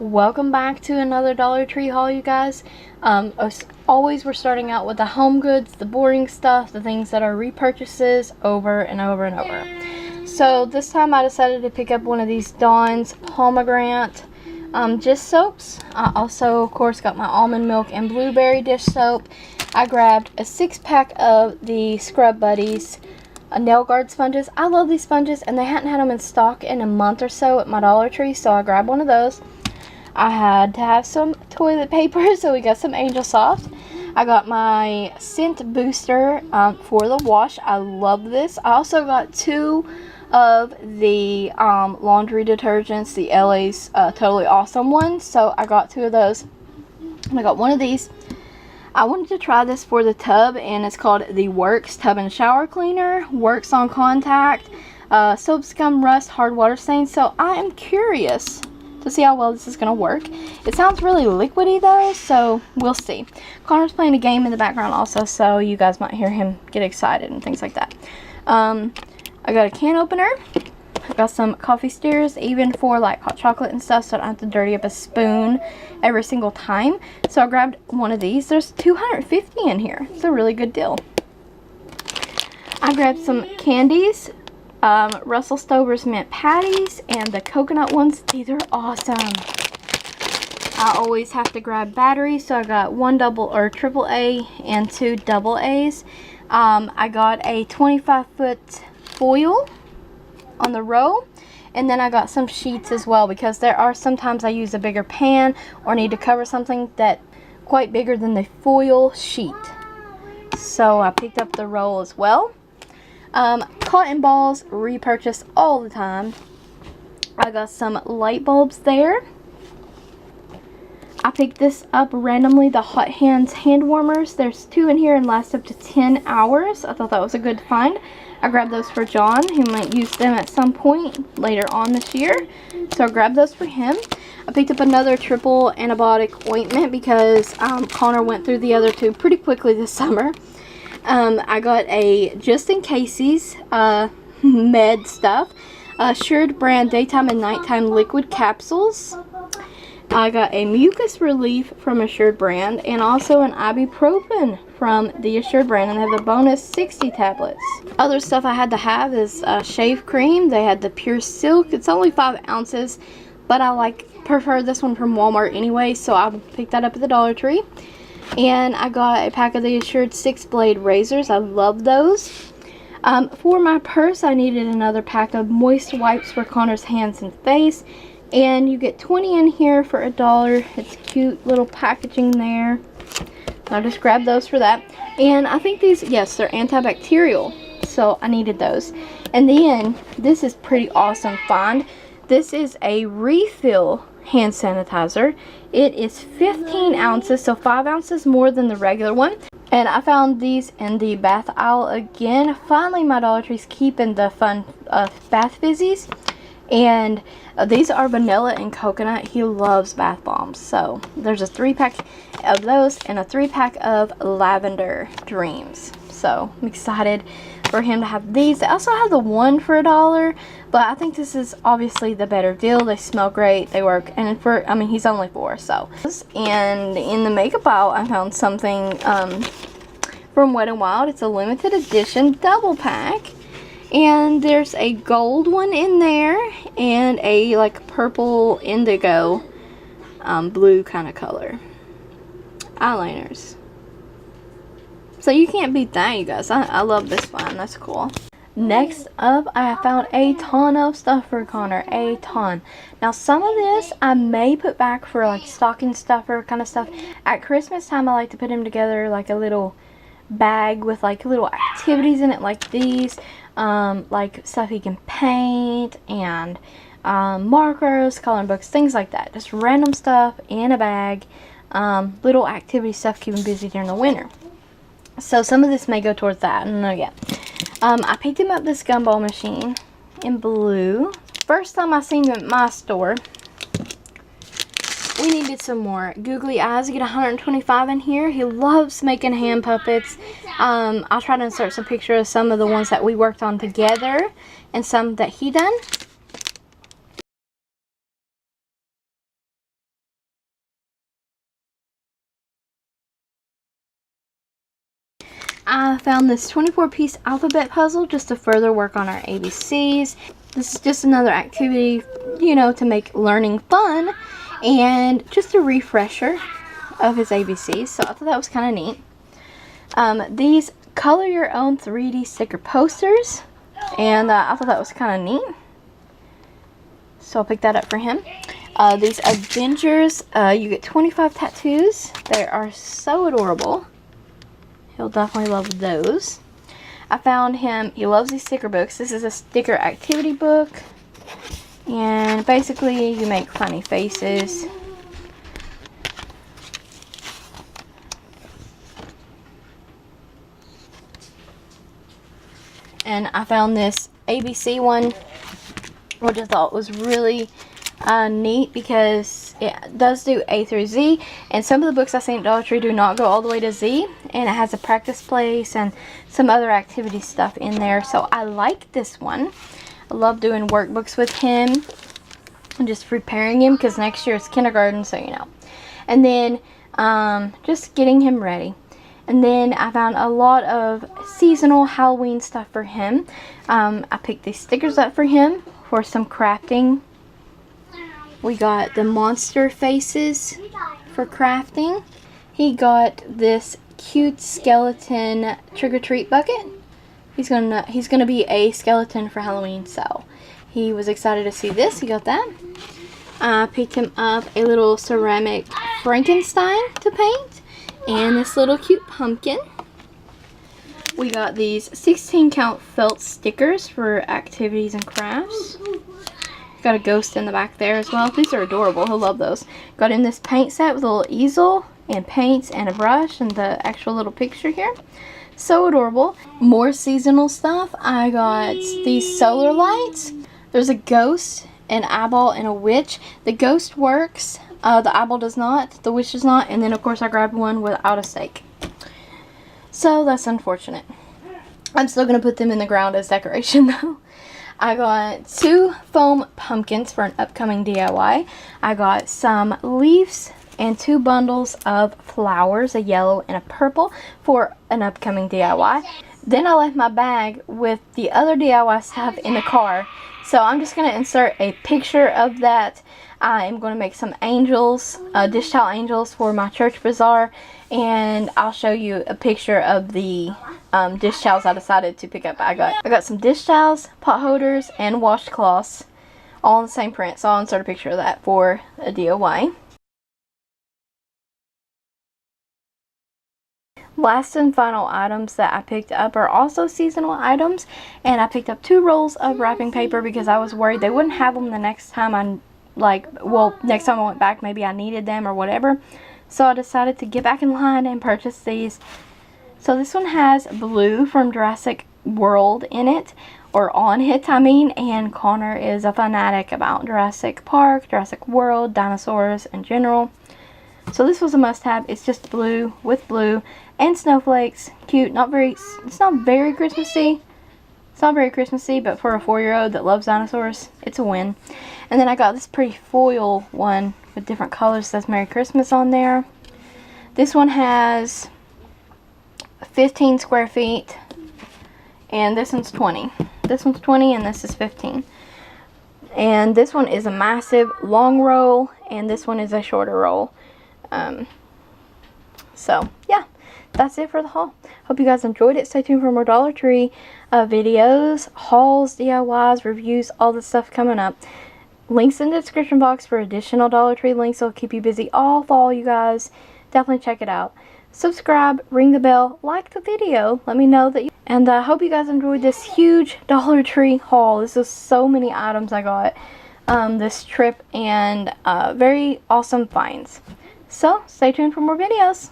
Welcome back to another Dollar Tree haul, you guys. As always, we're starting out with the home goods, the boring stuff, the things that are repurchases over and over and over. So this time I decided to pick up one of these Dawn's pomegranate dish soaps. I also, of course, got my almond milk and blueberry dish soap. I grabbed a 6-pack of the Scrub Buddies nail guard sponges. I love these sponges, and they hadn't had them in stock in a month or so at my Dollar Tree, so I grabbed one of those. I had to have some toilet paper, so we got some Angel Soft. I got my scent booster for the wash. I love this. I also got 2 of the laundry detergents, the LA's Totally Awesome ones. So I got 2 of those. And I got one of these. I wanted to try this for the tub, and it's called the Works Tub and Shower Cleaner. Works on contact, soap scum, rust, hard water stains. So I am curious to see how well this is going to work. It sounds really liquidy though, so we'll see. Connor's playing a game in the background also, so you guys might hear him get excited and things like that. I got a can opener. I got some coffee stirrers, even for like hot chocolate and stuff, so I don't have to dirty up a spoon every single time. So I grabbed one of these. There's 250 in here. It's a really good deal. I grabbed some candies. Russell Stover's mint patties and the coconut ones. These are awesome. I always have to grab batteries, so I got 1 double or triple A and 2 double A's. I got a 25-foot foil on the row, and then I got some sheets as well, because there are sometimes I use a bigger pan or need to cover something that quite bigger than the foil sheet. So I picked up the roll as well. Cotton balls, repurchase all the time. I got some light bulbs there. I picked this up randomly, the Hot Hands hand warmers. There's 2 in here and last up to 10 hours. I thought that was a good find. I grabbed those for John, who might use them at some point later on this year. So I grabbed those for him. I picked up another triple antibiotic ointment because Connor went through the other 2 pretty quickly this summer. I got a just in cases med stuff, Assured brand daytime and nighttime liquid capsules. I got a mucus relief from Assured brand, and also an ibuprofen from the Assured brand, and they have the bonus 60 tablets. Other stuff I had to have is shave cream. They had the Pure Silk. It's only 5 ounces, but I prefer this one from Walmart anyway, so I picked that up at the Dollar Tree. And I got a pack of the Assured 6-blade razors. I love those. For my purse, I needed another pack of moist wipes for Connor's hands and face. And you get 20 in here for $1. It's cute little packaging there. I just grabbed those for that. And I think these, yes, they're antibacterial. So I needed those. And then, this is pretty awesome find. This is a refill hand sanitizer. It is 15 ounces, so 5 ounces more than the regular one. And I found these in the bath aisle again. Finally, my Dollar Tree's keeping the fun bath fizzies. And these are vanilla and coconut. He loves bath bombs. So there's a 3-pack of those and a 3-pack of lavender dreams. So I'm excited for him to have these. They also have the one for $1, but I think this is obviously the better deal. They smell great, they work, and I mean, he's only 4, so. And in the makeup aisle, I found something from Wet n Wild. It's a limited edition double pack, and there's a gold one in there and a like purple indigo blue kind of color eyeliners. So you can't beat that, you guys. I love this one. That's cool. Next up, I found a ton of stuff for Connor. A ton. Now, some of this I may put back for like stocking stuffer kind of stuff. At Christmas time, I like to put him together like a little bag with like little activities in it, like these. Like stuff he can paint, and markers, coloring books, things like that. Just random stuff in a bag. Little activity stuff, keep him busy during the winter. So some of this may go towards that. I don't know yet. I picked him up this gumball machine in blue. First time I seen him at my store. We needed some more googly eyes. You get 125 in here. He loves making hand puppets. I'll try to insert some pictures of some of the ones that we worked on together and some that he done. I found this 24-piece alphabet puzzle just to further work on our ABCs. This is just another activity, you know, to make learning fun and just a refresher of his ABCs. So I thought that was kind of neat. These color your own 3D sticker posters, and I thought that was kind of neat. So I'll pick that up for him. These Avengers, you get 25 tattoos. They are so adorable. He'll definitely love those. I found him, he loves these sticker books. This is a sticker activity book. And basically you make funny faces. And I found this ABC one, which I thought was really neat because it does do A through Z, and some of the books I see at Dollar Tree do not go all the way to Z, and it has a practice place and some other activity stuff in there. So I like this one. I love doing workbooks with him and just preparing him because next year is kindergarten, so you know. And then just getting him ready. And then I found a lot of seasonal Halloween stuff for him. I picked these stickers up for him for some crafting. We got the monster faces for crafting. He got this cute skeleton trick-or-treat bucket. He's gonna be a skeleton for Halloween, so he was excited to see this. He got that. I picked him up a little ceramic Frankenstein to paint and this little cute pumpkin. We got these 16 count felt stickers for activities and crafts. Got a ghost in the back there as well. These are adorable. He'll love those. Got in this paint set with a little easel and paints and a brush and the actual little picture here. So adorable. More seasonal stuff. I got these solar lights. There's a ghost, an eyeball, and a witch. The ghost works. The eyeball does not. The witch does not. And then of course I grabbed one without a stake. So that's unfortunate. I'm still going to put them in the ground as decoration though. I got 2 foam pumpkins for an upcoming DIY. I got some leaves and 2 bundles of flowers, a yellow and a purple, for an upcoming DIY. Then I left my bag with the other DIY stuff in the car. So I'm just going to insert a picture of that. I am going to make some angels, dish towel angels for my church bazaar. And I'll show you a picture of the dish towels I decided to pick up. I got some dish towels, pot holders, and washcloths, all in the same print. So I'll insert a picture of that for a DIY. Last and final items that I picked up are also seasonal items, and I picked up 2 rolls of wrapping paper because I was worried they wouldn't have them the next time next time I went back, maybe I needed them or whatever. So I decided to get back in line and purchase these. So this one has Blue from Jurassic World in it, or on it, I mean, and Connor is a fanatic about Jurassic Park, Jurassic World, dinosaurs in general. So this was a must-have. It's just blue with blue and snowflakes. Cute. It's not very Christmassy. It's not very Christmassy, but for a 4-year-old that loves dinosaurs, it's a win. And then I got this pretty foil one with different colors that says Merry Christmas on there. This one has 15 square feet, and this one's 20. This one's 20 and this is 15. And this one is a massive long roll, and this one is a shorter roll. So yeah, that's it for the haul. Hope you guys enjoyed it. Stay tuned for more Dollar Tree videos, hauls, DIYs, reviews, all this stuff coming up. Links in the description box for additional Dollar Tree links. It'll keep you busy all fall, you guys. Definitely check it out. Subscribe, ring the bell, like the video. Let me know that you... And I hope you guys enjoyed this huge Dollar Tree haul. This is so many items I got this trip, and very awesome finds. So, stay tuned for more videos.